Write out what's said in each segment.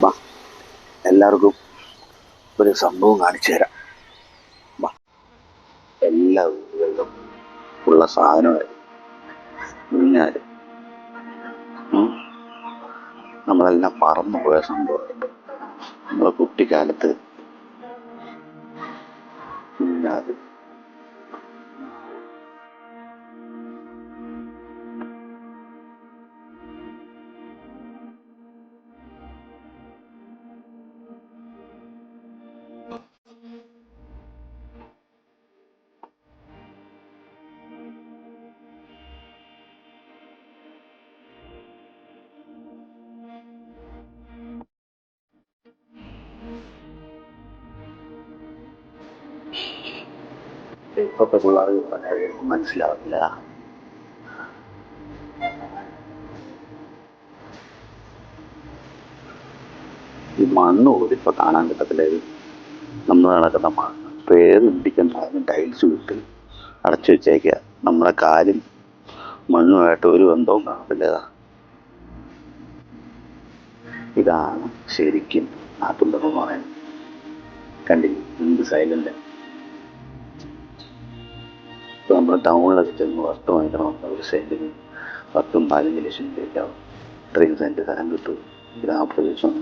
വാ, എല്ലാവർക്കും ഒരു സംഭവം കാണിച്ചു തരാം. വാ, എല്ലാ വീടുകളിലും ഉള്ള സാധനമായിരുന്നു ഊഞ്ഞാല്. നമ്മളെല്ലാം പറന്നു പോയ സംഭവമായിരുന്നു നമ്മളെ കുട്ടിക്കാലത്ത്. ഊഞ്ഞാല് ഇപ്പോഴത്തെ പിള്ളേർക്ക് പറഞ്ഞാൽ മനസ്സിലാവില്ല. ഈ മണ്ണ് പോലും ഇപ്പൊ കാണാൻ കിട്ടത്തില്ല. നമ്മൾ നടക്കുന്ന മണ്ണ് പേര് പിടിക്കുന്ന ടൈൽസ് വിട്ട് അടച്ചു വെച്ചേക്കുക. നമ്മളെ കാലും മണ്ണുമായിട്ട് ഒരു ബന്ധവും കാണത്തില്ല. ഇതാണ് ശരിക്കും നാട്ടുമ്പെന്ന് പറയുന്നത്. കണ്ടില്ല എന്ത് സൈലന്റ്. ഇപ്പൊ നമ്മൾ ടൗണിലൊക്കെ ചെന്ന് വസ്തു വാങ്ങിക്കണം, ഒരു സെന്റിന് 10-15 ലക്ഷം രൂപയ്ക്കാവും. ഇത്രയും സെന്റ് സ്ഥലം കിട്ടും ഗ്രാമപ്രദേശം.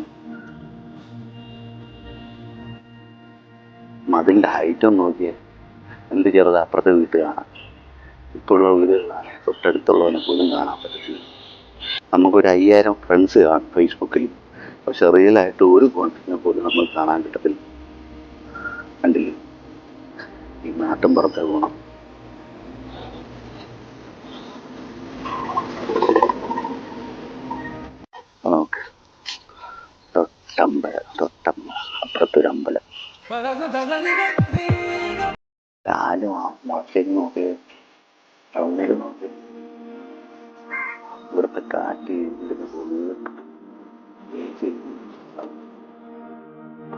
മതിലിന്റെ ഹൈറ്റ് ഒന്ന് നോക്കിയാൽ എന്ത് ചെറുത് അപ്പുറത്തെ വീട്ടിൽ കാണാം. ഇപ്പോഴുള്ള വീടുകളിലാണ് തൊട്ടടുത്തുള്ളവനെ പോലും കാണാൻ പറ്റത്തില്ല. നമുക്കൊരു 5000 ഫ്രണ്ട്സ് കാണും ഫേസ്ബുക്കിൽ, പക്ഷെ റിയലായിട്ട് ഒരു കോൺടാക്റ്റിനെ പോലും നമ്മൾ കാണാൻ കിട്ടത്തില്ല. കണ്ടില്ലേ ഈ നാട്ടും പുറത്തെ ഗുണം. നമുക്ക് അപ്പുറത്തൊരു അമ്പലം. ആരും മോശം നോക്കി നോക്കി ഇവിടുത്തെ കാറ്റ്